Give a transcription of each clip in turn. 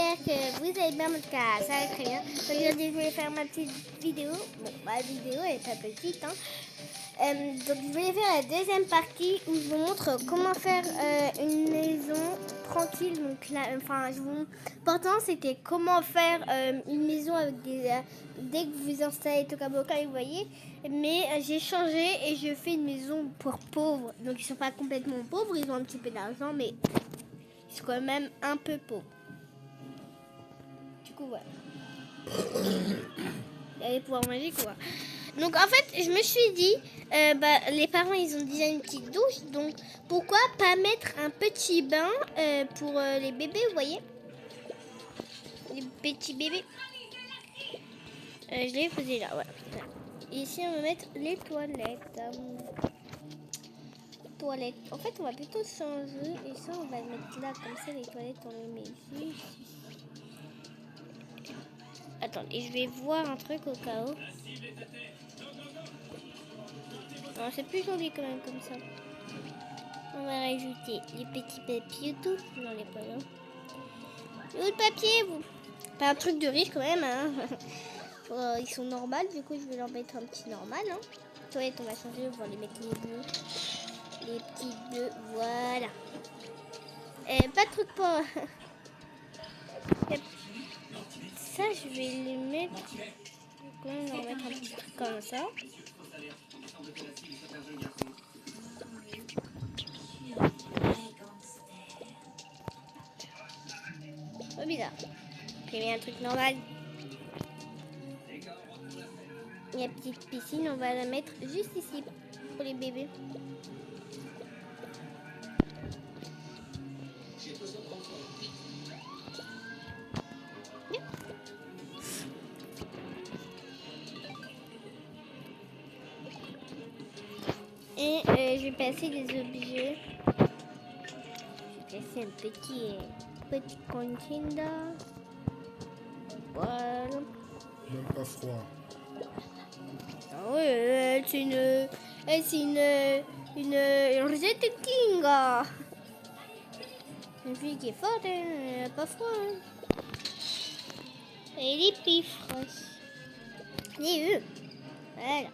j'espère que vous allez bien, en tout cas ça va très bien. Aujourd'hui je voulais faire ma petite vidéo. Bon, ma vidéo elle est pas petite, hein. Donc je voulais faire la deuxième partie où je vous montre comment faire une maison tranquille. Donc là, enfin je vous... Pourtant c'était comment faire une maison avec des... dès que vous installez Tokaboka, vous voyez. Mais j'ai changé et je fais une maison pour pauvres. Donc ils sont pas complètement pauvres, ils ont un petit peu d'argent, mais ils sont quand même un peu pauvres. Du coup voilà. Il y a des pouvoirs magiques quoi. Donc en fait je me suis dit les parents ils ont déjà une petite douche, donc pourquoi pas mettre un petit bain pour les bébés, vous voyez, les petits bébés. Je l'ai posé là, voilà. Et ici on va mettre les toilettes. Toilettes. En fait on va plutôt changer et ça on va le mettre là, comme ça les toilettes on les met juste. Attendez, je vais voir un truc au cas où. Non, c'est plus joli quand même comme ça. On va rajouter les petits papiers tout. Non, les pas là. Où le papier, vous? Pas un truc de riche quand même, hein. Ils sont normaux, du coup je vais leur mettre un petit normal, hein. Toilette, on va changer, on va les mettre les bleus. Les petits bleus, voilà. Pas de truc pour... Ça, je vais les mettre... On va mettre un petit truc comme ça. Trop bizarre. J'ai mis un truc normal. Et la petite piscine, on va la mettre juste ici pour les bébés. Et je vais passer des objets. Je vais passer un petit container. Voilà. Même pas froid. Ah ouais, c'est une Rosetta King. Une fille qui est forte, elle n'a pas froid. Hein. Et les pifres. Et eux. Voilà.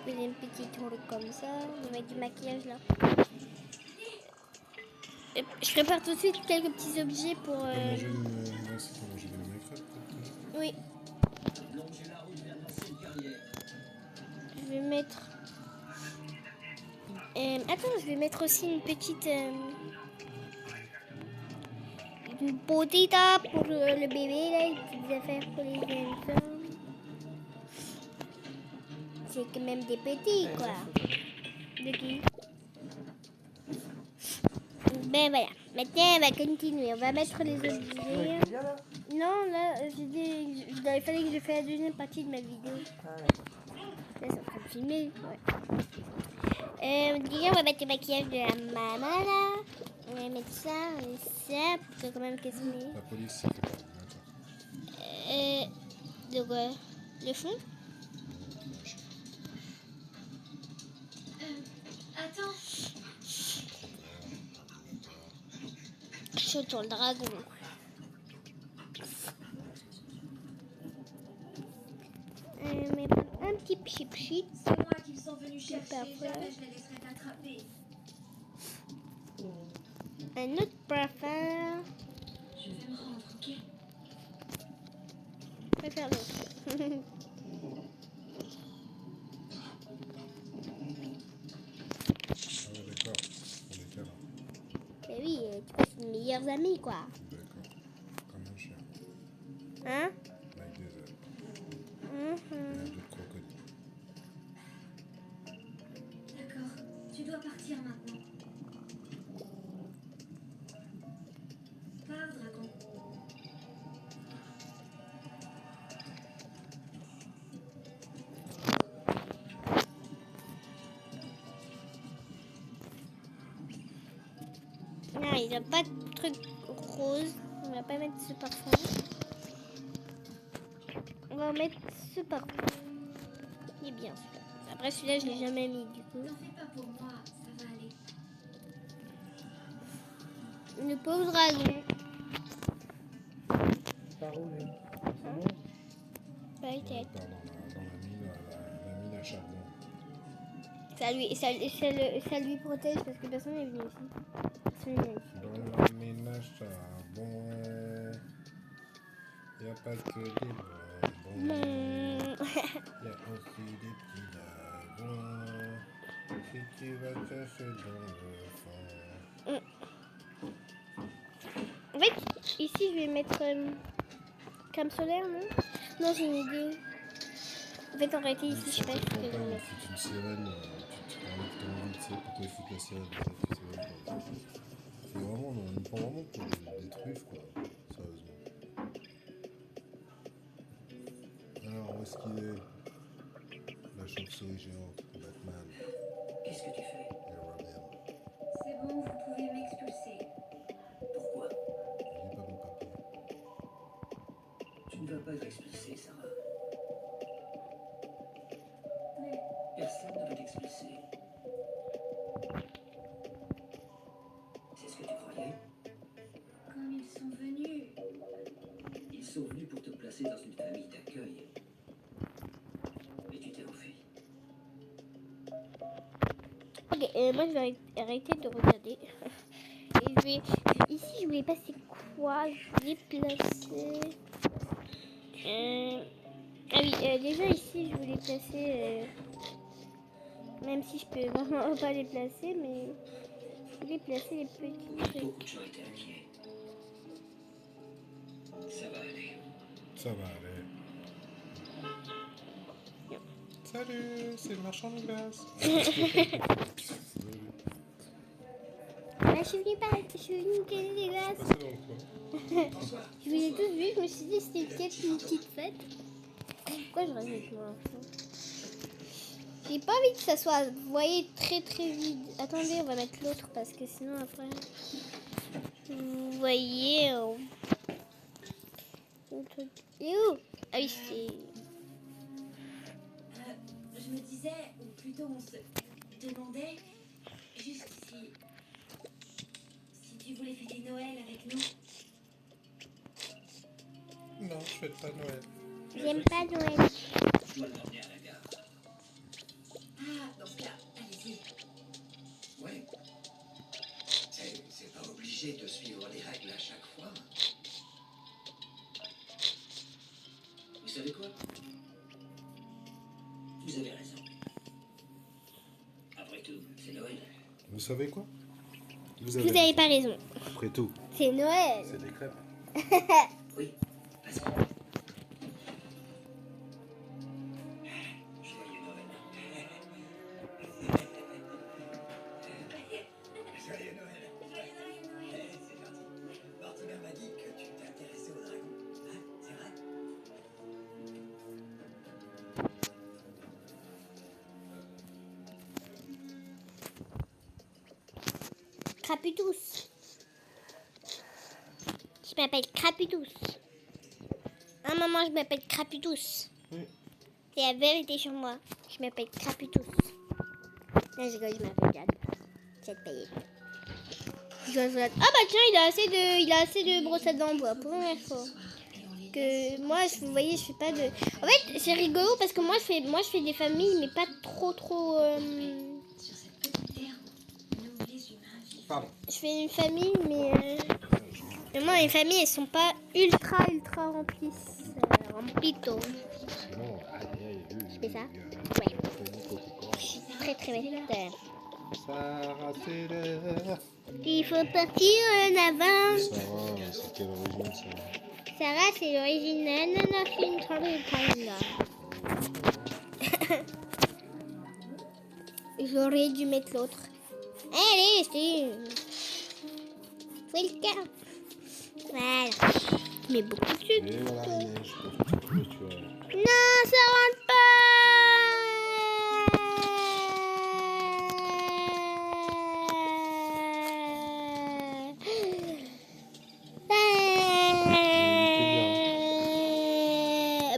Vous avez une petite truc comme ça. On va mettre du maquillage là. Et je prépare tout de suite quelques petits objets pour... Manger des crêpes. Oui. Je vais mettre... attends, je vais mettre aussi une petite... une potita pour le bébé, là, une petite affaire pour les enfants. C'est quand même des petits, quoi. De qui? Ben voilà. Maintenant, on va continuer. On va mettre les objets. Non, là, il fallait que je fasse la deuxième partie de ma vidéo. Là, c'est en train de filmer. Ouais. Déjà, on va mettre le maquillage de la maman, là. On va mettre ça et ça. Pour que quand même qu'elle se met. La police, c'est d'accord. De quoi? Le fond? Attends. Sur le dragon. Mais un petit pchit. C'est moi qu'ils sont venus chercher. Jamais je les laisserai t'attraper. Un autre parfum. Je vais me rendre, ok? Je vais faire l'autre. Ah ouais, d'accord. On est calme. Eh oui, tu passes une meilleure amie, quoi. D'accord. Comme un chien. Hein? Avec des œufs. Mhm. Et un peu de crocodile. D'accord. Tu dois partir maintenant. Pars, dragon. Non, il n'y a pas de truc rose. On va pas mettre ce parfum. On va mettre ce parfum. Il est bien celui-là. Après celui-là, je l'ai jamais mis du coup. N'en fais pas pour moi, ça va aller. Le pauvre dragon. rouler. C'est bon? Peut-être. On part dans la mine à charbon. Ça lui protège parce que personne n'est venu ici. Personne n'est venu ici. Dans la mine à charbon, y a pas que des bonbons. Y a aussi des petits dragons. Si tu vas chercher dans le fond. En fait, ici, je vais mettre crème solaire, non? Non, j'ai une idée. En fait, en réalité, ici, je sais pas ce que je vais mettre. C'est une sirène, tu parlais que t'as envie, tu sais, pourquoi il faut que la sirène, tu sais même pas. C'est vraiment, on nous prend vraiment pour des truffes, quoi, sérieusement. Alors, où est-ce qu'il est? La chauve-souris géante, Batman, Qu'est-ce que tu fais? et Robin. C'est bon, vous pouvez m'expulser. Pourquoi? J'ai pas mon papier. Tu ne vas pas être expulsé, Sarah. Mais personne ne va t'expulser. C'est ce que tu croyais? Comme ils sont venus. Ils sont venus pour te placer dans une famille d'accueil. Mais tu t'es enfui. Ok, moi, je vais arrêter de regarder. Et je vais... Ici, je voulais passer quoi? Je voulais placer... Ah oui, déjà ici, je voulais placer... Même si je peux vraiment pas les placer, mais... Je voulais placer les petits trucs. Beaucoup de gens étaient inquiets. Ça va aller. Ça va aller. Salut, c'est le marchand de glace. Là, je suis venue cueillir des glaces. Passez dans le coin. Je vous ai tous vus, je me suis dit c'était peut-être une petite fête. Pourquoi je reste avec moi? J'ai pas envie que ça soit, vous voyez, très très vide. Attendez, on va mettre l'autre parce que sinon après... Vous voyez... le truc... Il est où? Ah oui, c'est... Je me disais, ou plutôt on se demandait, juste si tu voulais fêter Noël avec nous. Non, je fête pas Noël. J'aime pas Noël. Je dois l'emmener à la gare. Ah, dans ce cas, allez-y. Oui. C'est pas obligé de suivre les règles à chaque fois. Vous savez quoi? Vous avez raison. Après tout, c'est Noël. Vous savez quoi? Vous avez pas raison. Après tout, C'est Noël. c'est des crêpes. Oui, vas-y. Joyeux Noël. Joyeux Noël. C'est gentil. Martina m'a dit que tu t'es intéressé au dragon. Hein, c'est vrai? Craputous. Je m'appelle Craputous. Ah maman, je m'appelle Craputous. Oui. C'est la vérité sur moi. Je m'appelle Craputous. Là, je m'appelle Jade. Jade Payet. Ah bah tiens, il a assez de brosses à dents en bois. Première fois. Que moi, vous voyez, je fais pas de... En fait, c'est rigolo parce que moi, je fais des familles, mais pas trop... Sur cette petite terre, nous les humains vivons. Pardon. Je fais une famille, mais moi, mes familles, elles sont pas ultra remplies. Remplito. Non, Je fais ça? Ouais. Je suis très bête. Sarah, c'est l'heure. Il faut partir en avant. Sarah, c'est quelle origine ça? Sarah, c'est l'origine de J'aurais dû mettre l'autre. Allez, c'est... Welcome. Voilà. Mais beaucoup de sucre. Et voilà, la neige pour tout clôturer. Non, ça rentre pas.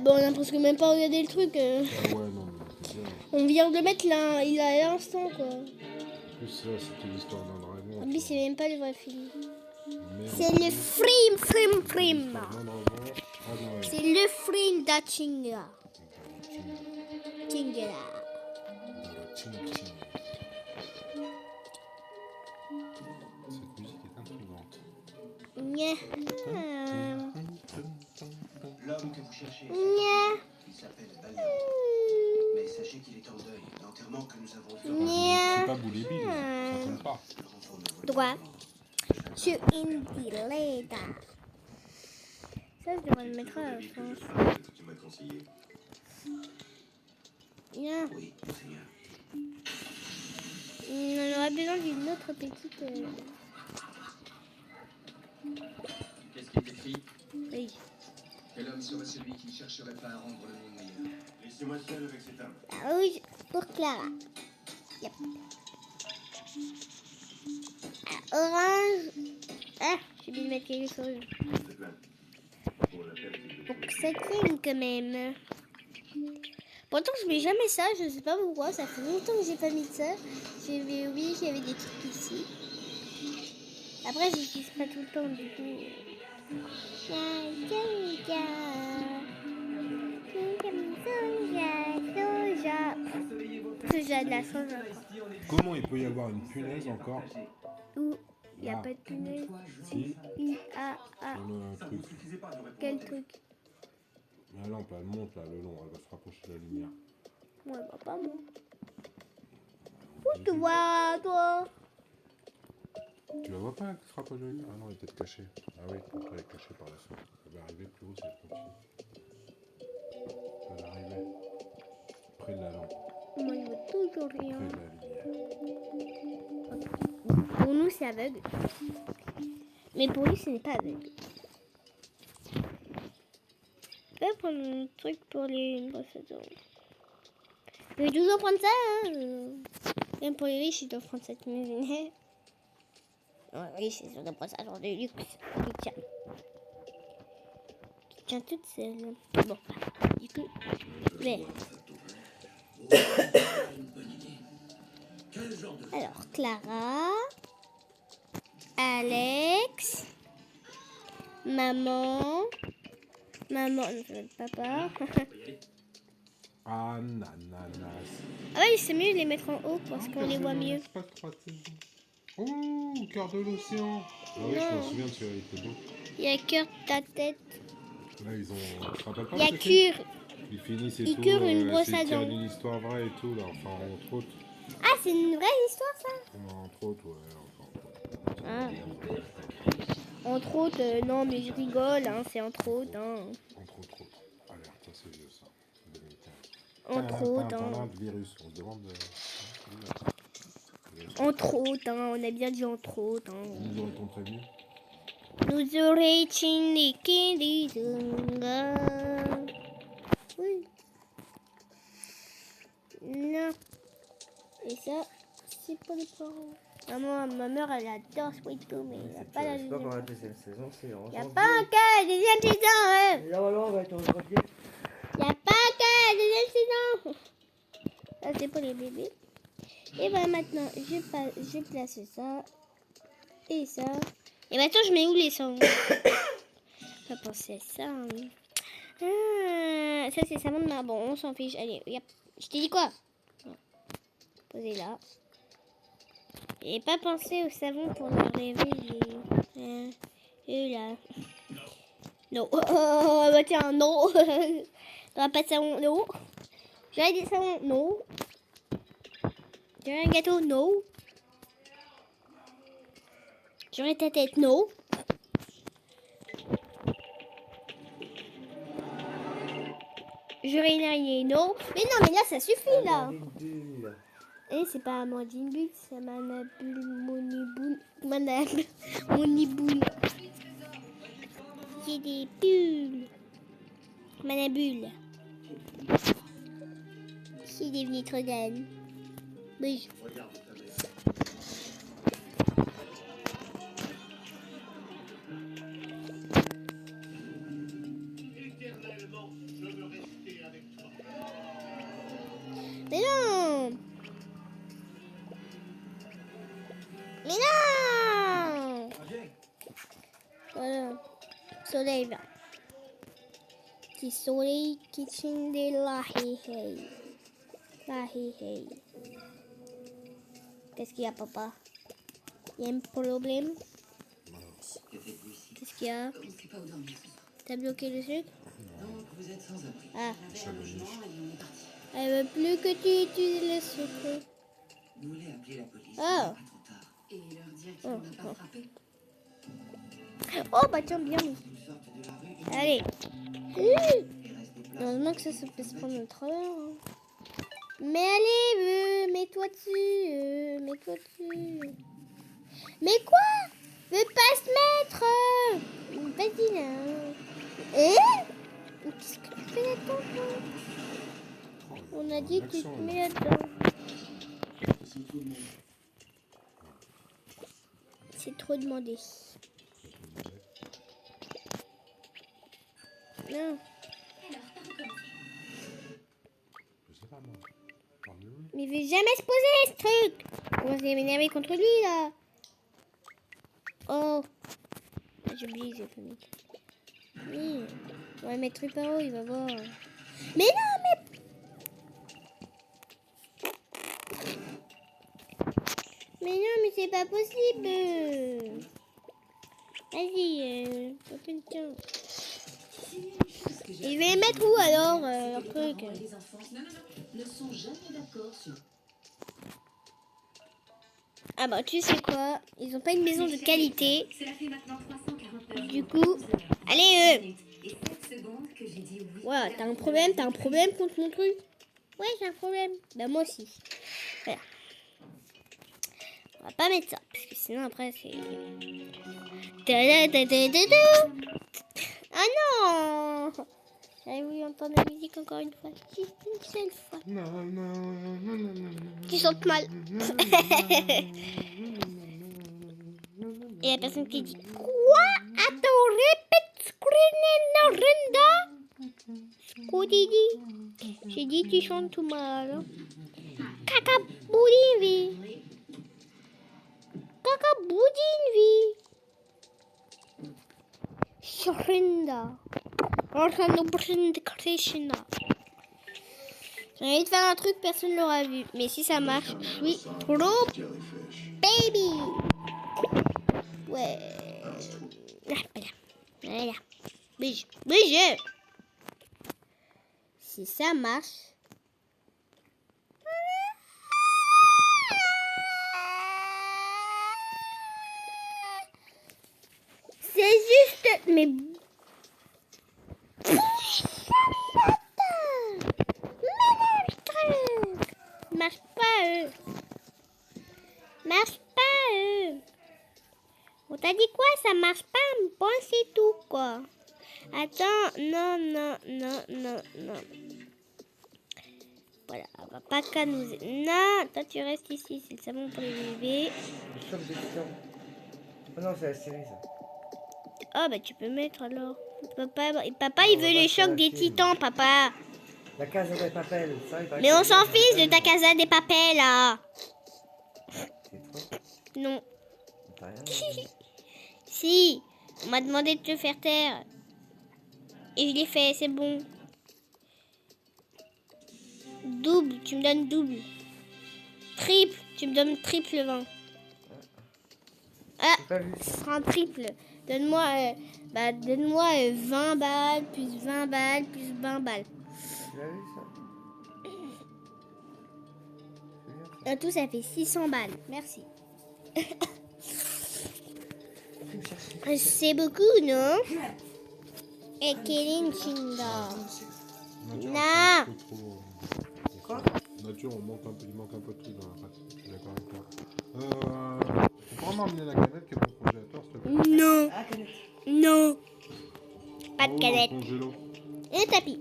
Bon, on a presque même pas regardé le truc. Ah ouais, non, mais c'est bien. On vient de le mettre là, il a à l'instant quoi. En plus, ça, c'était l'histoire d'un dragon. En plus, c'est même pas le vrai film. Merde. C'est le frime. L'histoire d'un dragon. Ah non, ouais. C'est le fruit d'Achinga. Chingela. Ching ching. Cette musique est intrigante. Nya. L'homme que vous cherchez, Nya. il s'appelle Valiant. Mais sachez qu'il est en deuil. L'enterrement que nous avons vu Nya. C'est pas Boule et Bill, ça colle pas. Droit. Sur Indileta. Ça, je devrais le mettre à la fin. que tu m'as conseillé. Nya. Oui, Seigneur. On aurait besoin d'une autre petite. Qu'est-ce qui est écrit? Oui. Quel homme serait celui qui ne chercherait pas à rendre le monde meilleur? Laissez-moi seul avec cet homme. Rouge pour Clara. Yep. Orange. Ah, j'ai oublié de mettre quelque chose. Pour que ça tienne quand même. Pourtant, je mets jamais ça, je sais pas pourquoi. Ça fait longtemps que j'ai pas mis de ça. J'avais oublié qu'il y avait des trucs ici. Après, je n'utilise pas tout le temps, du coup. Soja de la soja. Comment il peut y avoir une punaise encore? Où il n'y a Ah. pas de punaise. Si, Ah. sur le truc. Quel truc? La lampe, elle monte là, le long, elle va se rapprocher de la lumière. Ouais, bah pas moi. Où tu vois, toi? Tu la vois pas, elle se rapproche de la lumière? Ah non, elle est peut-être cachée. Ah oui, elle est cachée par la soie. Elle va arriver plus haut si elle continue. Elle va arriver près de la lampe, Moi, je vois toujours rien. près de la lumière. Pour nous, c'est aveugle. Mais pour lui, ce n'est pas aveugle. Je vais prendre un truc pour les brosses à dents. Je vais toujours prendre ça, hein. Même pour les riches, ils doivent prendre cette maison. Ouais, oui, c'est sur des brosses à dents de luxe. Qui tient toute seule. Bon, du coup, mais... Alors, Clara, Alex, maman, non, papa. Ananas. Ah oui, c'est mieux de les mettre en haut parce qu'on les voit mieux. Pas de 3 saisons. Oh, cœur de l'océan. Ah oui, je me souviens de celui avec le dos. Il y a cœur de ta tête. Là, ils ont. Tu te rappelles pas Il y a ce que c'est? cure. Ils finissent et Ils tout. curent une brosse c'est à tiré dents. d'une histoire vraie et tout, là. Enfin, entre autres. Ah, c'est une vraie histoire, ça? Entre autres, ouais. Enfin, Ah. Entre autres, non, mais je rigole, hein, c'est entre autres. Hein. Entre autres. Alerte, ça c'est vieux ça. 2015. Entre autres. Hein. Virus, on se demande. Entre autres, hein, on a bien dit entre autres. Hein. Nous aurait-on prévenu? Nous aurait-il des zungas. Oui. Non. Et ça, c'est pour les parents. Maman, ma mère, elle adore Sweet Home, mais il n'y a pas la C'est pas deuxième. pour la deuxième saison, c'est en Il n'y a janvier. pas encore la deuxième saison, hein. Et normalement, on va être en janvier. Il n'y a pas encore la deuxième saison. Ça, c'est pour les bébés. Et ben maintenant, je place ça. Et ça. Et maintenant, je mets où les sangs? Pas penser à ça. Hein. Ah, ça, c'est savon de main. Bon, on s'en fiche. Allez, yep. Je t'ai dit quoi? Posez là. Et pas penser au savon pour le réveiller. Et là. Non. Oh, bah tiens, non. T'auras pas de savon? Non. J'aurais des savons? Non. J'aurais un gâteau? Non. J'aurais ta tête? Non. J'aurais une araignée? Non. Mais non, mais là, ça suffit, là. Et c'est pas Amandine Bulle, c'est Manabule Moniboule. Moniboule. J'ai des bulles. Manabule. C'est devenu trop d'âne. Oui. Mais non! Mais non! Voilà. Soleil vert. Petit soleil qui tient de la hé. La hé. Qu'est-ce qu'il y a, papa? Il y a un problème? Mince. Que faites-vous ici? Qu'est-ce qu'il y a? On ne fait pas dormir ce soir. T'as bloqué le sucre? Donc vous êtes sans abri. Ah, On avait un logement et on est parti. elle veut plus que tu utilises le sucre. Vous voulez appeler la police? Ah. Pas trop tard. Et leur dire qu'il ne m'a pas frappé. Oh, bah tiens, bien. Une sorte de la rue. Allez. Il reste des places. Heureusement que ça se peut se prendre au travers. Hein. Mais allez, mets-toi dessus. Mets-toi dessus. Mais quoi? Veux pas se mettre. Vas-y là. Qu'est-ce que tu fais là-dedans, toi? On a dit que tu te mets là-dedans. C'est trop demandé. Non. Je sais pas, moi. Parle-lui. Mais il veut jamais se poser ce truc. On va m'énerver contre lui là. Oh. J'ai oublié, j'ai pas mis. Oui. On va mettre Ruparo, il va voir. Mais non, mais. Mais non, mais c'est pas possible. Vas-y, tiens. Il va les mettre où alors, leur truc? Les enfants ne sont jamais d'accord sur... Ah bah tu sais quoi, ils ont pas une maison de qualité. Cela fait maintenant 349 Du coup, allez et 7 secondes que j'ai dit oui. Voilà, t'as un problème contre mon truc? Ouais, j'ai un problème. Bah moi aussi. Voilà. On va pas mettre ça, parce que sinon après c'est... Ah non! J'avais voulu entendre la musique encore une fois. Juste une seule fois. Tu chantes mal. Et la personne qui dit quoi? Attends, répète. Scudidi. J'ai dit tu chantes tout mal. Kakaboudinvi. Kakaboudinvi. Shrinda. Krishna. J'ai envie de faire un truc, personne ne l'aura vu. Mais si ça marche, je suis pro baby. Ouais. Voilà. Bouge. Bouge. Si ça marche. C'est juste. Mais. Marche pas, Marche pas, On t'a dit quoi? Ça marche pas, bon c'est tout, quoi. Attends, non. Voilà, on va pas canouser. Non, toi tu restes ici, c'est le savon pour les bébés. Le choc des titans. Oh non, c'est la série ça. Oh bah tu peux mettre alors. Papa il veut le choc des titans, papa. La Casa de Papel, ça il paraît Mais que on c'est s'en bien. fiche de ta Casa des Papel là. C'est trop. Non. T'as rien dit. Si, on m'a demandé de te faire taire. Et je l'ai fait, c'est bon. Double, tu me donnes double. Triple, tu me donnes triple 20. Ah, J'ai pas vu. ce sera un triple. Donne-moi 20 balles, plus 20 balles, plus 20 balles. Tu l'as vu ça? C'est bien ça. En tout, ça fait 600 balles. Merci. Tu me cherches. C'est beaucoup, non? Et Kéline Chinda. Non. Quoi? Nature, il manque un peu de trucs dans la pâte. Je suis d'accord avec toi. Tu pourras m'emmener la canette qui est dans le congélateur, s'il te plaît? Non. Ah, canette. Non. Pas de Oh, dans le canette. congélo. Et un tapis.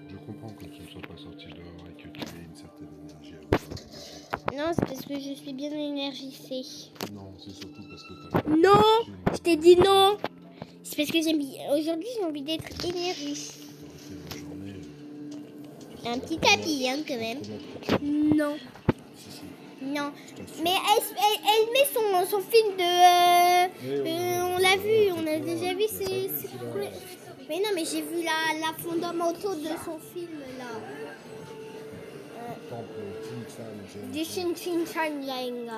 Je comprends que tu ne sois pas sorti dehors et que tu aies une certaine énergie à vouloir dégager. Non, c'est parce que je suis bien énergisée. Non, c'est surtout parce que t'as... Non, je t'ai dit non. C'est parce que aujourd'hui j'ai envie d'être énergie. T'aurais fait une journée... Un petit tapis, hein, quand même. Comment tu... Non. Si. Non. Je t'assure. Mais elle met son film de... on l'a vu, on a déjà vu. C'est cool. Mais non, mais j'ai vu la fondamentale de son film là. Temple, Ting San, Du Shin Shin Shan Yang.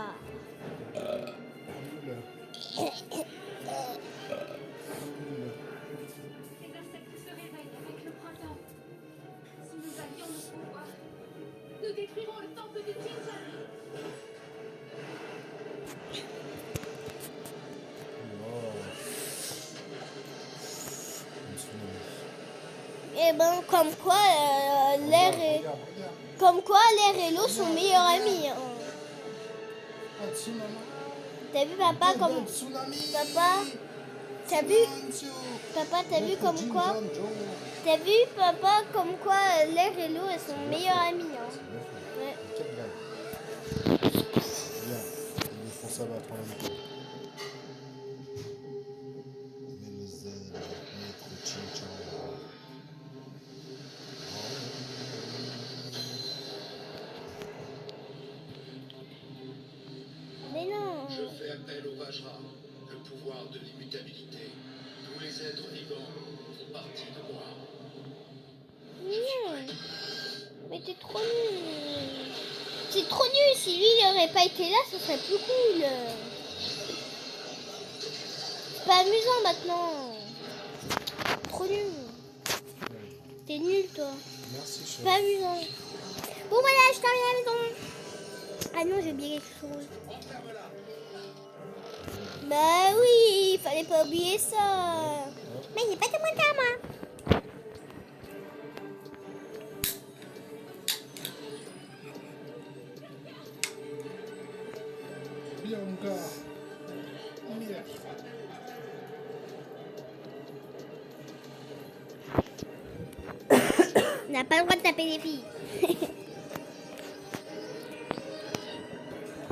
Les insectes se réveillent avec le printemps. Si nous avions notre pouvoir, nous détruirons le temple de Tianjin. Et ben, comme quoi, l'air et... Comme quoi, l'air et l'eau sont meilleurs amis. Hein. T'as vu, papa, comme... Papa, t'as vu... Papa, t'as vu comme quoi... T'as vu, papa, comme quoi l'air et l'eau, elles sont meilleurs amis. Hein. Ouais. Bien, ils me font s'abattre en même temps. Mais le Z, maître Chin-Chan. Mais non. Je fais appel au Vajra, le pouvoir de l'immutabilité. Tous les êtres vivants font partie de moi. Non. Mais t'es trop nul. C'est trop nul. Si lui, il n'aurait pas été là, ce serait plus cool. C'est pas amusant maintenant. Trop nul. T'es nul, toi. Merci, C'est chef. pas amusant. Bon, voilà, je t'en viens à la maison. Ah non, j'ai oublié quelque chose. Bah oui, il fallait pas oublier ça. Mais il n'est pas de mon cas, moi. Bien, mon gars. Merde. On n'a pas le droit de taper les filles.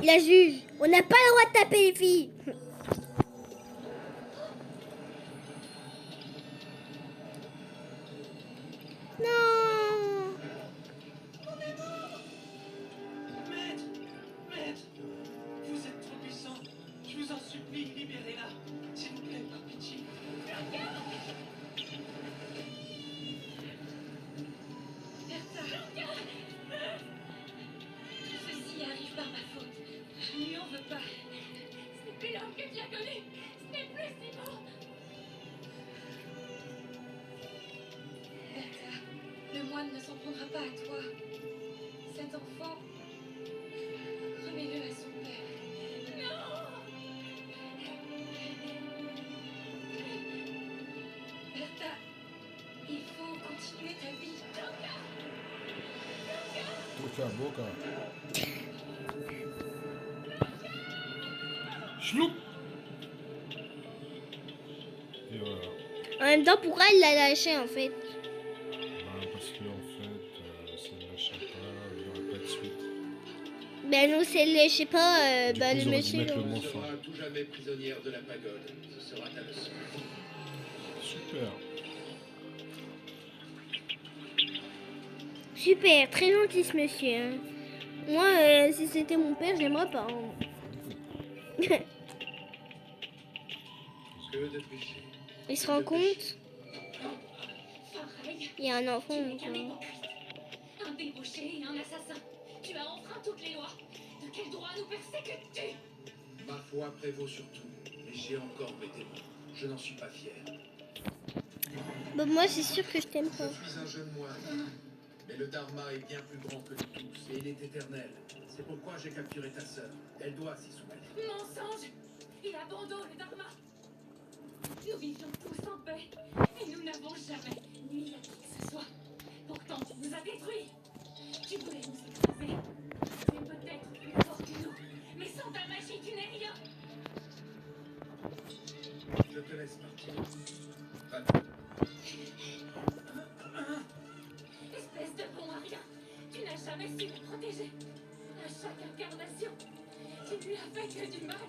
La juge, on n'a pas le droit de taper les filles. Non. Maître, vous êtes trop puissant. Je vous en supplie, libérez-la. S'il vous plaît, par pitié. Tout ceci arrive par ma faute. Je ne lui en veux pas. Ce n'est plus l'homme que tu as connu. Ce n'est plus Simon. Bertha, le moine ne s'en prendra pas à toi. Cet enfant, remets-le à son père. Non! Bertha, il faut continuer ta vie. Boca, boca. Chloup. Et voilà. En même temps, pourquoi il l'a lâché en fait? Parce que en fait, si elle ne lâchait pas, il n'y aurait pas de suite. Ben nous, c'est le, je sais pas, Du bah coup, le ils auraient dû monsieur. mettre le là. mot Tu fin. seras tout jamais prisonnière de la pagode. Ce sera ta leçon. Super. Super, très gentil ce monsieur. Hein. Moi, si c'était mon père, j'aimerais pas. Hein. Que de péché. Il se rend compte, Pareil, il y a un enfant. tu n'es donc, qu'un hypocrite. Un débauché et un assassin. Tu as enfreint toutes les lois. De quel droit nous persécutes-tu? Ma foi prévaut sur tout. Mais j'ai encore mes démons. Je n'en suis pas fier. Bah, moi, c'est sûr que je t'aime Je pas. suis un jeune moine. Mais le Dharma est bien plus grand que nous tous. Et il est éternel. C'est pourquoi j'ai capturé ta sœur. Elle doit s'y soumettre. Mensonge! Il abandonne le Dharma. Nous vivions tous en paix. Et nous n'avons jamais nui à qui que ce soit. Pourtant, tu nous as détruits. Tu voulais nous écraser. Tu es peut-être plus fort que nous. Mais sans ta magie, tu n'es rien. Je te laisse partir. Va-t'en. Espèce de bon à rien. Tu n'as jamais su me protéger. À chaque incarnation, tu lui as fait que du mal.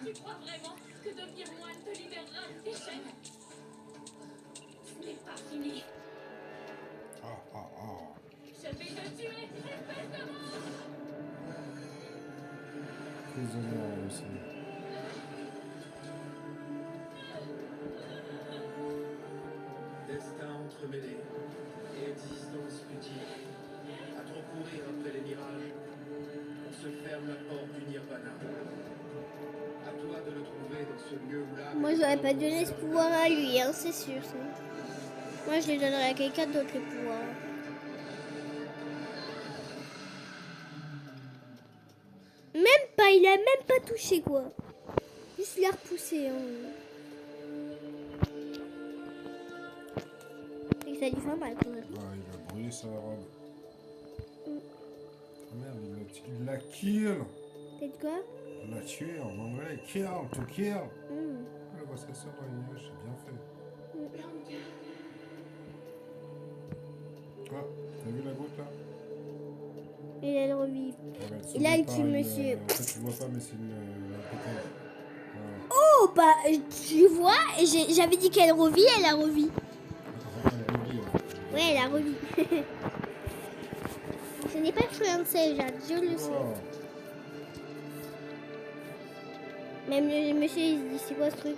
Tu crois vraiment que devenir moine te libérera de tes chaînes? Ce n'est pas fini. Ah, ah, ah. Je vais te tuer, espèce de mort! prisonnière aussi. Destin entremêlé et existence futile. À trop courir après les mirages, on se ferme la porte du nirvana. À toi de le trouver dans ce lieu où l'âme... Moi, j'aurais pas donné ce pouvoir à lui, hein, c'est sûr. Ça. Moi, je les donnerais à quelqu'un d'autre, les pouvoirs. Même pas, il a même pas touché, quoi. Juste l'a repoussé. Hein. Et ça lui fait mal, quand même. Ah, il a brûlé sa robe. Ah, merde, il l'a kill. Peut-être quoi? Il l'a tué en anglais. Kill, to kill. Mm. Elle voit sa soeur dans les nuages, c'est bien fait. Quoi? T'as vu la goutte là? Et elle revit. Elle va être Et là, sauvée il par tue une, monsieur. En fait, tu vois pas, mais c'est une pétale. Voilà. Oh, bah, tu vois, j'avais dit qu'elle revit, elle a revi. Elle oublie, ouais. Ouais, elle a revi. Ce n'est pas français, Jade, je le sais. Oh. Même le monsieur, il se dit, c'est quoi ce truc?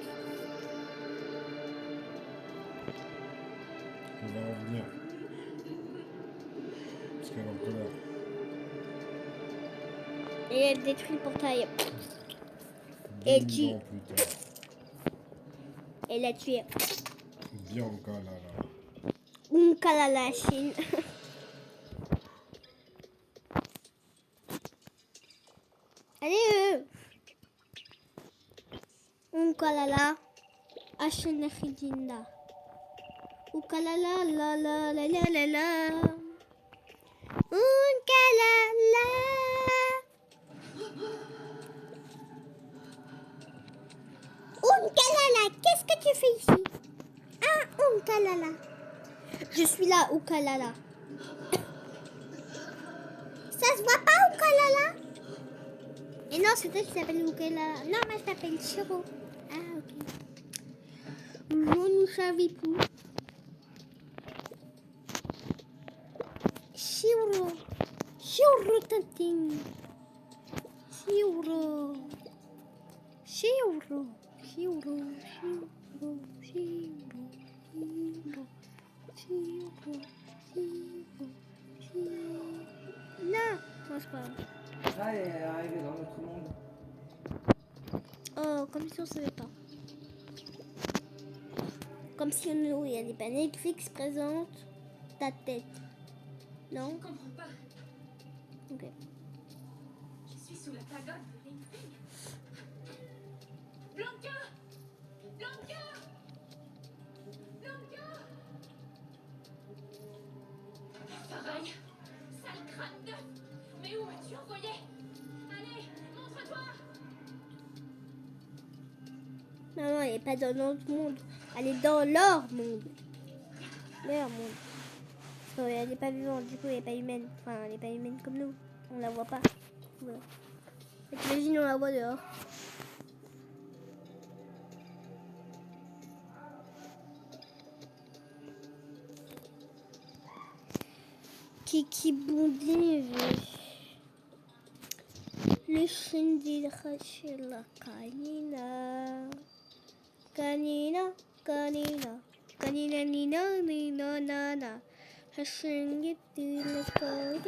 Elle va revenir. Parce qu'elle est en colère. Et elle détruit le portail. Et 10 000 ans plus tard. Elle l'a tué. Bianca là. Kalala Chine. Allez, Kalala. Ashenachidinda. Kalala la la la la la la. Kalala. Kalala, qu'est-ce que tu fais ici? Ah, Kalala. Je suis là, Kalala. Ça se voit pas, Kalala? Et non, c'est toi qui s'appelle Kalala. Non, moi je t'appelle Shiro. Ah, ok. Je ne savais plus. Shiro. Shiro, tanting. Shiro. Shiro. Shiro. Shiro. Shiro. Shiro. Shiro. Non, moi je parle. Ah, elle est arrivée dans notre monde. Oh, comme si on savait pas. Comme si il y a des panneaux Netflix présente ta tête. Non? Je comprends pas. Ok. Je suis sous la pagode de l'intrigue. Blanca! Blanca! Blanca! Pareil! Sale crâne neuf! Mais où as-tu envoyé? Allez, montre-toi! Non, elle est pas dans notre monde. Elle est dans leur monde. Leur monde. Parce qu'elle n'est pas vivante, du coup elle n'est pas humaine. Enfin, elle n'est pas humaine comme nous. On la voit pas. Voilà. Imagine, on la voit dehors. Kiki bondit. Le shindy la canina. Canina, canina. Canina, nina, nina, nana. Hashingi le corps.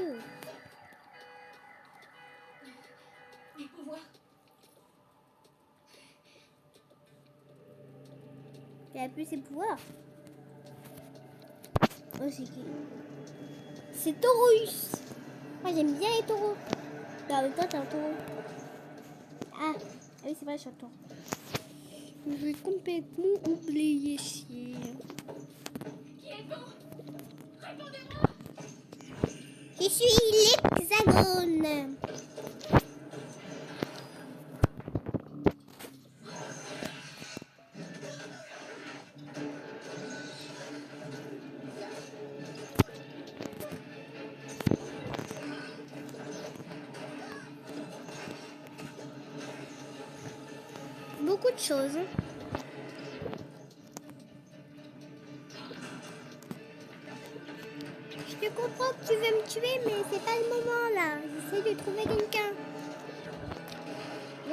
Des pouvoirs. Il a plus ses pouvoirs. Oh, c'est qui? C'est Taurus. Moi, j'aime bien les taureaux. Bah, avec toi, t'es un taureau. Ah, oui, c'est vrai, je suis un taureau. Je vais complètement oublier ici. Qui êtes-vous? Répondez-moi! Je suis l'hexagone. Beaucoup de choses. Je comprends que tu veux me tuer, mais c'est pas le moment là. J'essaie de trouver quelqu'un.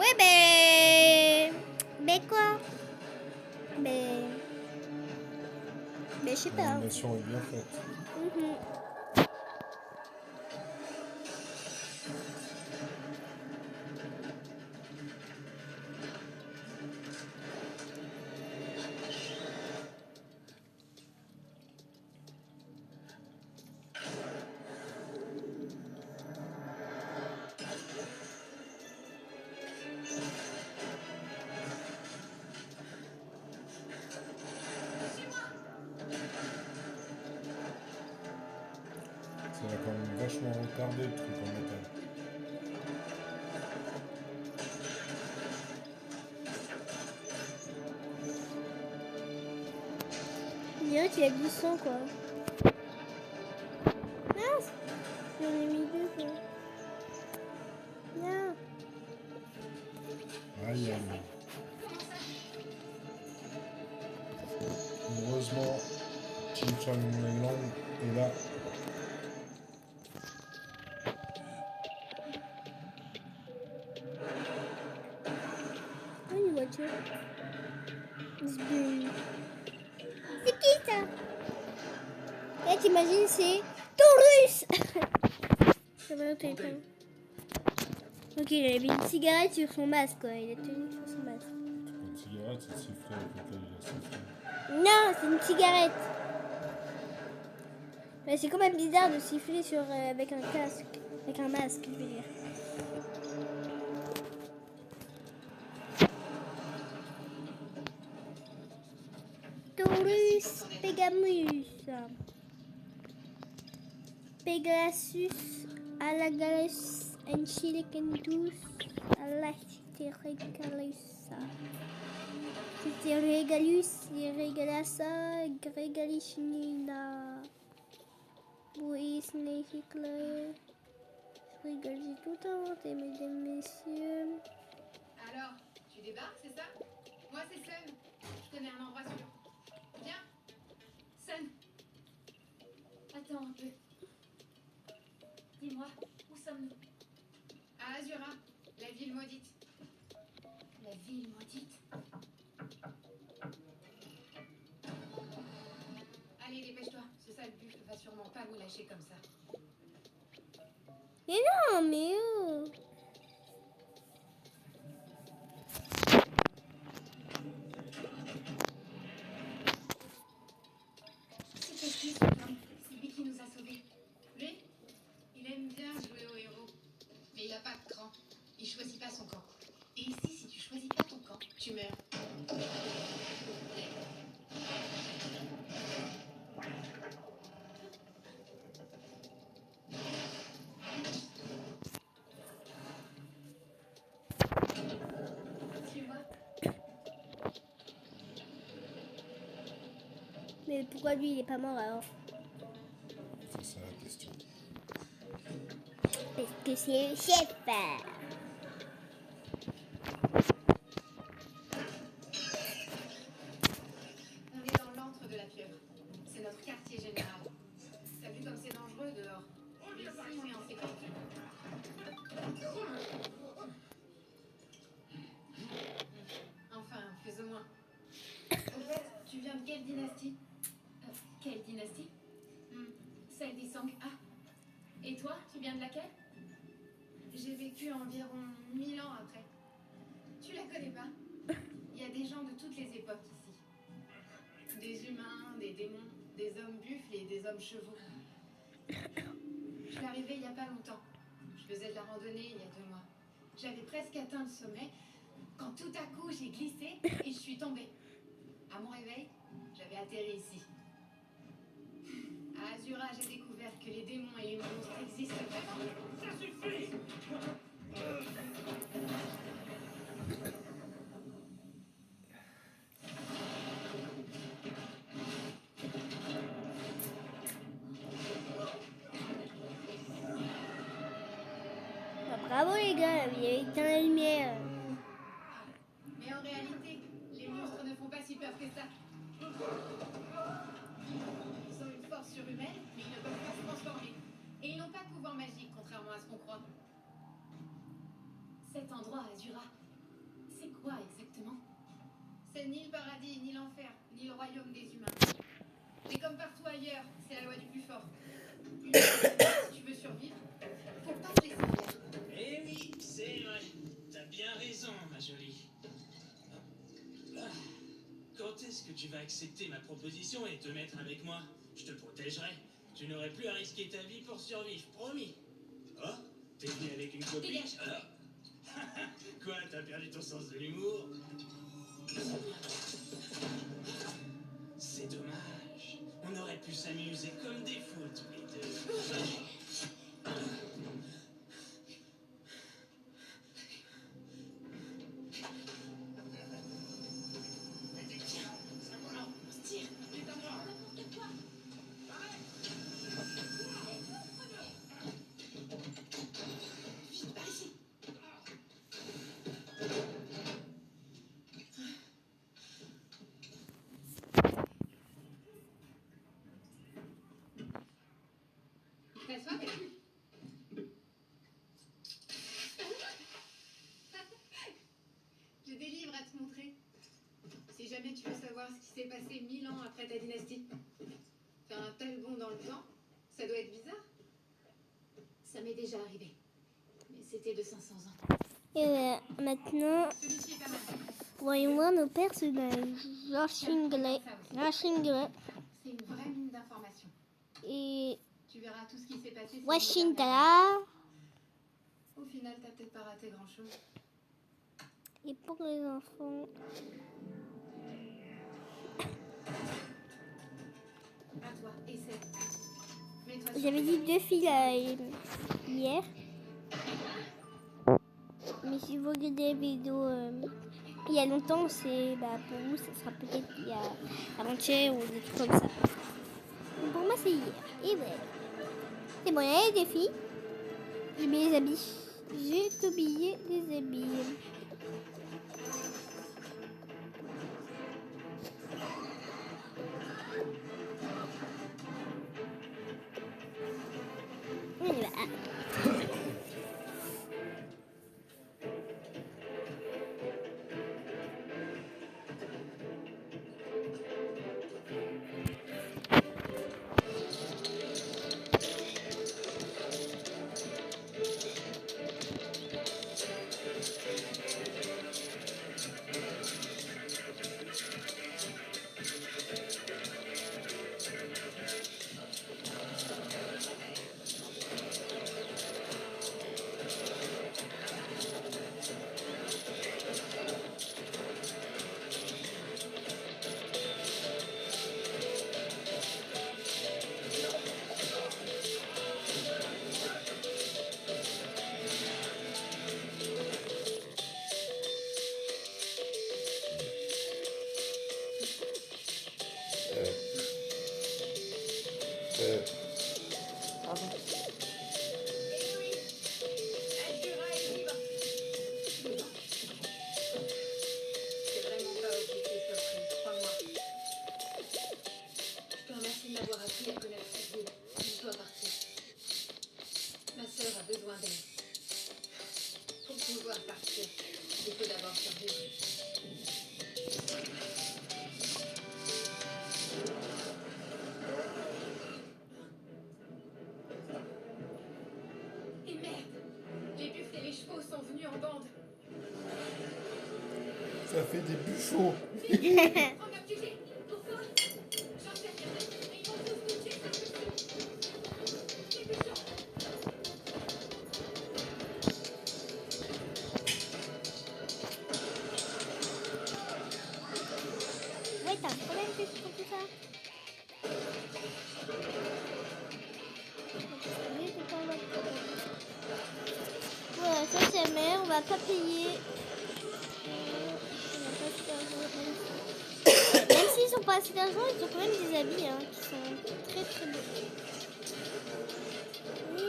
Ouais, ben. Ben quoi? Ben. Ben, je sais pas. L'animation est bien faite. Mhm. Ça va quand même vachement retarder le truc en métal. On dirait qu'il y a du sang, quoi. Mince! J'en ai mis deux, quoi. Non. Aïe aïe. Heureusement, Jim Chamberlain est là. Ah, une voiture. Zbum. C'est qui ça? Là, t'imagines, c'est Taurus. Ça va au téléphone. Ok, il avait une cigarette sur son masque, quoi. Il a tenu sur son masque. Une cigarette, c'est le sifflet avec lequel il a sifflé. Non, c'est une cigarette. Mais c'est quand même bizarre de siffler sur, avec un casque. Avec un masque, je veux dire. Taurus Pegamus. Pegasus Alagalus Enchilicantus Alastericalus. C'était Regalus, Regalasa, Gregalishnina. Oui, Snake Regal, j'ai tout inventé, mesdames, messieurs. Alors, tu débarques, c'est ça? Moi, c'est Sun. Je connais un endroit sûr. Viens. Sun. Attends un peu. Dis-moi, où sommes-nous? À Azura, la ville maudite. La ville maudite? Allez, dépêche-toi. Ce sale buffle va sûrement pas nous lâcher comme ça. Mais non, mais oh. C'était qui cet homme? C'est lui qui nous a sauvés. Lui? Il aime bien jouer au héros. Mais il a pas de cran. Il choisit pas son camp. Et ici, si tu choisis pas ton camp, tu meurs. Suis-moi. Mais pourquoi lui il est pas mort alors? C'est ça la question. Parce que c'est le chef. On est dans l'antre de la pieuvre. C'est notre quartier général. T'as vu comme c'est dangereux dehors. Mais ici, on est en sécurité. Enfin, plus ou moins. Au fait, tu viens de quelle dynastie? Quelle dynastie? Celle des Sang. Ah. Et toi, tu viens de laquelle? J'ai vécu environ 1000 ans après. Tu la connais pas? Il y a des gens de toutes les époques ici. Des humains, des démons, des hommes buffles et des hommes chevaux. Je suis arrivée il y a pas longtemps. Je faisais de la randonnée il y a 2 mois. J'avais presque atteint le sommet quand tout à coup j'ai glissé et je suis tombée. À mon réveil, j'avais atterri ici. À Azura, j'ai découvert que les démons et les monstres existent vraiment. Ça suffit! Ah, bravo les gars, il a éteint la lumière. Mais en réalité, les monstres ne font pas si peur que ça. Ils ont une force surhumaine, mais ils ne peuvent pas se transformer. Et ils n'ont pas de pouvoir magique, contrairement à ce qu'on croit. Cet endroit, Azura, quoi exactement? C'est ni le paradis, ni l'enfer, ni le royaume des humains. Et comme partout ailleurs, c'est la loi du plus fort. Une fois, si tu veux survivre, faut pas te laisser faire. Eh oui, c'est vrai. T'as bien raison, ma jolie. Ah. Quand est-ce que tu vas accepter ma proposition et te mettre avec moi? Je te protégerai. Tu n'aurais plus à risquer ta vie pour survivre, promis. Oh, t'es venu avec une copine? Dégage. Quoi, t'as perdu ton sens de l'humour? C'est dommage. On aurait pu s'amuser comme des fous tous les deux. Tiens, c'est à moi. On se tire. C'est à moi. N'importe quoi. Vite, par ici. T'assois. J'ai des livres à te montrer. Si jamais tu veux savoir ce qui s'est passé 1000 ans après ta dynastie. Faire un tel bond dans le temps, ça doit être bizarre. Ça m'est déjà arrivé. Mais c'était de 500 ans. Et maintenant, Celui-ci est pas mal. voyons voir nos personnages. Rachinglet, Rachinglet C'est une vraie mine d'informations. et Tu verras tout ce qui s'est passé. ces 1000 dernières Washington. années. Au final, t'as peut-être pas raté grand-chose. Et pour les enfants, À toi, essaie. Mets-toi sur j'avais dit 2 filles hier. Mais si vous regardez des vidéos il y a longtemps, c'est pour vous, ça sera peut-être il y a avant-hier ou des trucs comme ça. Mais pour moi, c'est hier. Et ouais. C'est bon, il y a des filles. J'ai oublié les habits. J'ai oublié les habits. On y va. Pardon. C'est vraiment pas ok que t'es surprise, crois-moi. Je te remercie de m'avoir appris à connaître cette ville. Je dois partir. Ma sœur a besoin d'aide. Pour pouvoir partir, il faut d'abord survivre. Et merde! Les buffles et les chevaux sont venus en bande. Ça fait des buffons. On a tué. Pourquoi? J'en sais rien. Mais ils vont tous nous tuer, ça c'est sûr. Dépêchons. Ouais, t'as un problème pour tout ça. Voilà, ça c'est la mère, on va pas payer. Même s'ils ont pas assez d'argent, ils ont quand même des habits qui sont très très beaux. Oui,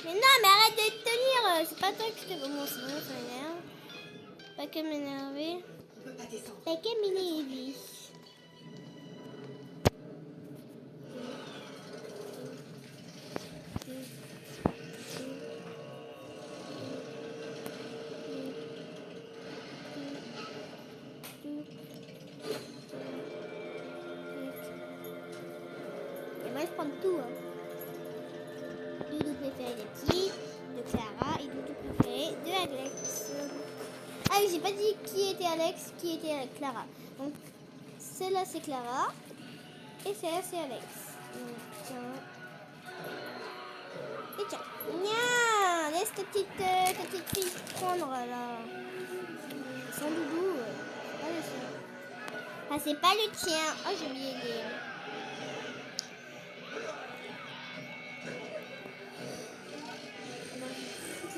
Mais non, mais arrête de te tenir. C'est pas toi qui te... Bon, c'est bon, ça m'énerve. Pas que m'énerver. On peut pas descendre. Pas que m'énerver. tout. Hein. Doudou préféré des petites, de Clara et doudou préféré de Alex. Ah oui, j'ai pas dit qui était Alex, qui était Clara. Donc celle-là c'est Clara et celle-là c'est Alex. Donc tiens. Et tiens. Nya, laisse ta petite fille prendre là. Sans doudou. Pas le sien. Ah c'est pas le tien. Oh j'ai oublié les...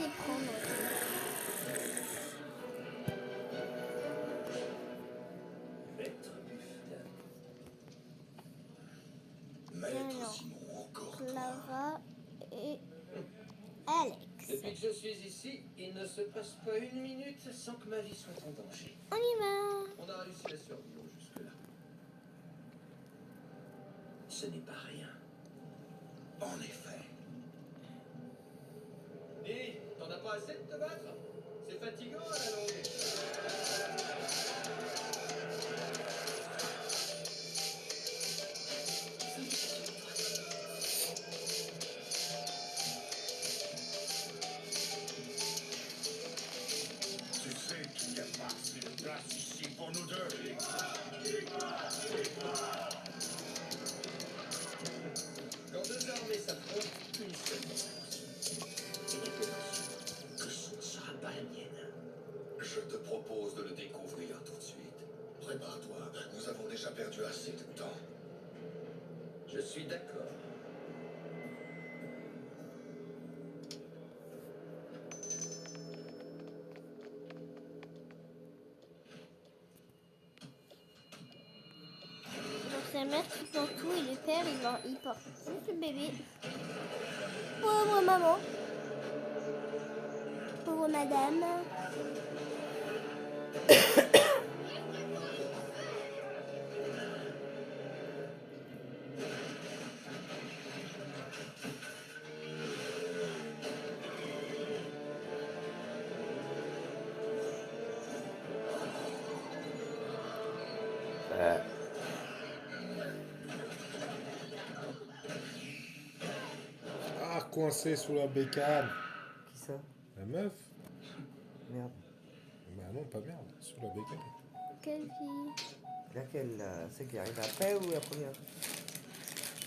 Les prendre. Maître Buffet. Alors, Clara et Alex. Depuis que je suis ici, il ne se passe pas une minute sans que ma vie soit en danger. On y va. On a réussi à survivre jusque-là. Ce n'est pas rien. En effet. Dis, t'en as pas assez de te battre? C'est fatigant à la longue. Tu sais qu'il n'y a pas assez de place ici pour nous deux. Quand deux armées s'affrontent, une seule réponse. Et dès que que ce ne sera pas la mienne. Je te propose de le découvrir tout de suite. Prépare-toi, nous avons déjà perdu assez de temps. Je suis d'accord. Donc c'est la mère qui porte tout et le père il porte juste le bébé. Pauvre maman. Pauvre madame. Ah, coincé sous la bécane. Qui ça? La meuf? Merde. Bah non, pas merde, sous la bécane. Quelle fille? Laquelle là? Celle qui arrive après ou la première?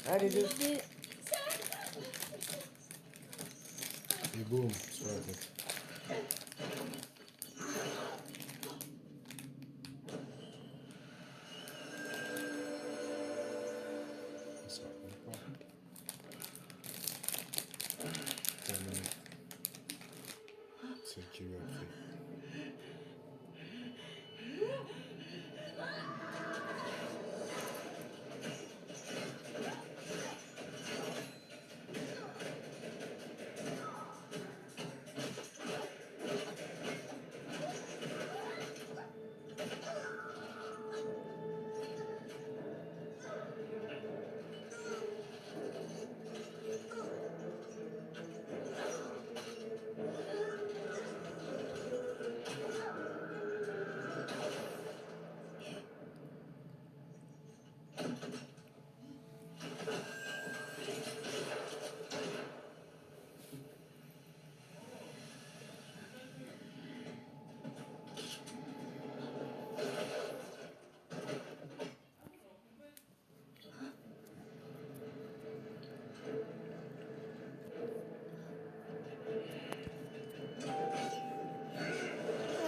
Ah, les deux. Deux. Et boum, sur la tête. Ça raconte pas. Terminé. Celle qui lui a pris.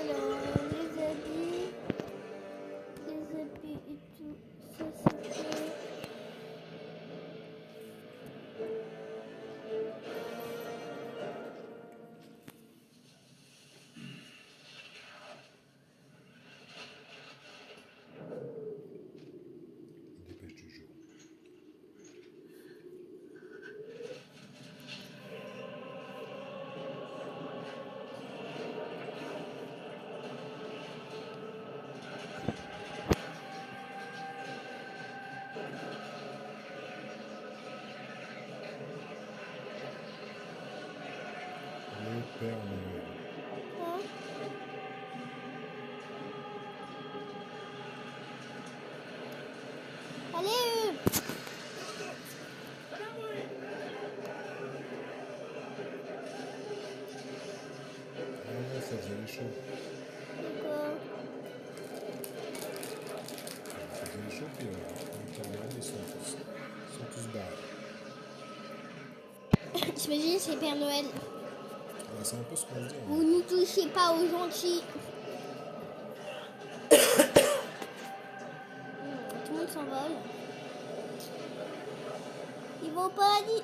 Alors, les habits et tout, ça c'était... Dépêche du jour. Le Père Noël. Hein? Allez faisait chaud. Pourquoi? Il faisait chaud, puis ils sont tous barrés. T'imagines, c'est Père Noël. Ouais, c'est un peu ce qu'on se dit. Vous ne touchez pas aux gentils. Tout le monde s'envole. Ils vont au paradis.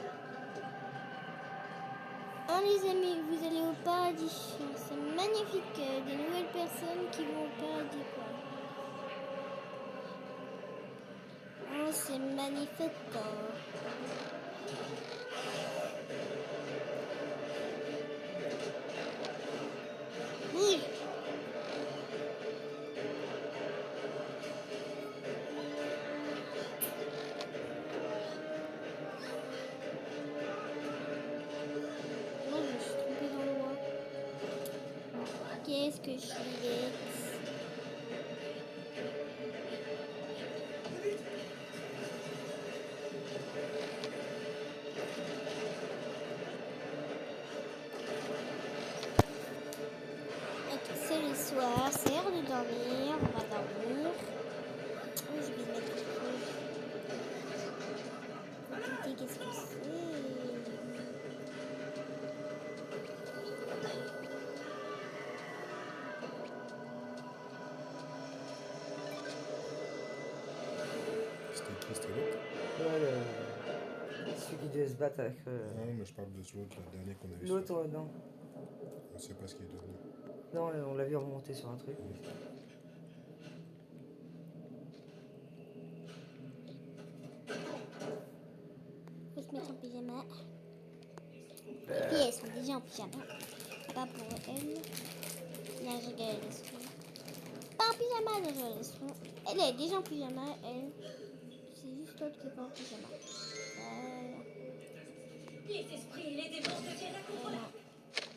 Hein, les amis, vous allez au paradis. C'est magnifique. Des nouvelles personnes qui vont au paradis, quoi. Oh, c'est magnifique. Oui. Moi, je me suis trompée d'endroit. Qu'est-ce que je suis bête. Ok, c'est le soir, c'est l'heure de dormir, on va dormir. Oh, je vais mettre quelque chose. Écoutez, qu'est-ce que c'est? C'était l'autre. Ouais, celui qui devait se battre avec Non, mais je parle de l'autre, le dernier qu'on a vu. l'autre, non. On sait pas ce qu'il est devenu. Non, on l'a vu remonter sur un truc. Faut se mettre en pyjama. Les filles, elles sont déjà en pyjama. Pas pour elle. Là, je regarde les sons. Pas en pyjama, là, je regarde les sons. Elle est déjà en pyjama, elle. C'est juste l'autre qui est pas en pyjama. Voilà. Les esprits et les démons deviennent incontrôlables.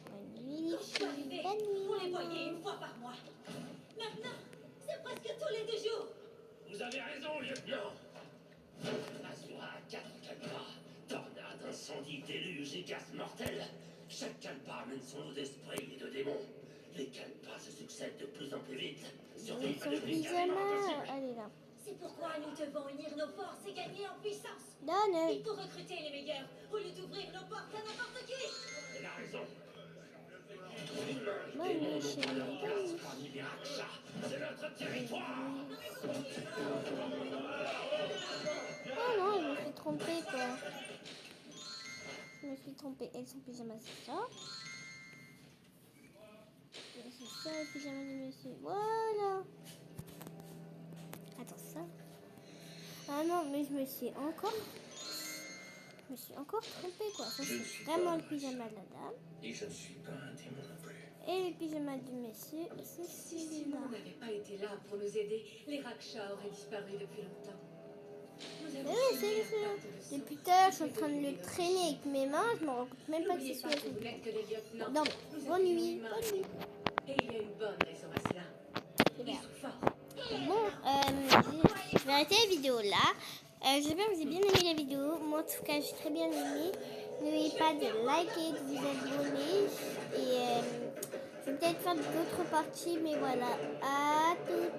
Bonne nuit, les Quand je suis filles. arrivée, Bonne nuit. on les voyait une fois par mois. Maintenant, c'est presque tous les 2 jours. Vous avez raison, lieutenant. Azura, 4 calpas, tornade, incendie, déluge et gaz mortel. Chaque calpa amène son lot d'esprits et de démons. Les calpas se succèdent de plus en plus vite. Ils Survivre sont en devient carrément pyjama. impossible. Allez, là. C'est pourquoi nous devons unir nos forces et gagner en puissance. Donne. Il faut recruter les meilleurs au lieu d'ouvrir nos portes à n'importe qui. Elle a raison. Bonne Les nuit, démons n'ont pas chérie. leur Bonne place nuit. parmi les Rakshas. C'est notre territoire. Oh non, je me suis trompée, quoi. Je me suis trompée. Elles sont pyjama, c'est ça. Et c'est ça, le pyjama du monsieur. Voilà. Attends, ça. Ah non, mais je me suis encore trompée, quoi. Ça, Je ne c'est suis vraiment pas le pyjama de la dame. Et je ne suis pas un démon non plus. Et le pyjama du monsieur, c'est Si celui-là. Simon n'avait pas été là pour nous aider, les Rakshas auraient disparu depuis longtemps. Nous avons Oui, signé c'est un sûr. pacte de sang. Depuis tout à l'heure, je suis en train de le traîner avec mes mains. Je me rends compte même pas que N'oubliez c'est pas que celui-là. vous n'êtes que des lieutenants. Non, Nous bonne étions nuit. humains. Bonne nuit. Et il y a une bonne raison à cela. C'est bien. Ils sont forts. Bon, je vais arrêter la vidéo là. J'espère que vous avez bien aimé la vidéo. Moi, en tout cas, j'ai très bien aimé. N'oubliez pas de liker, de vous abonner. Et je vais peut-être faire d'autres parties, mais voilà. À tout.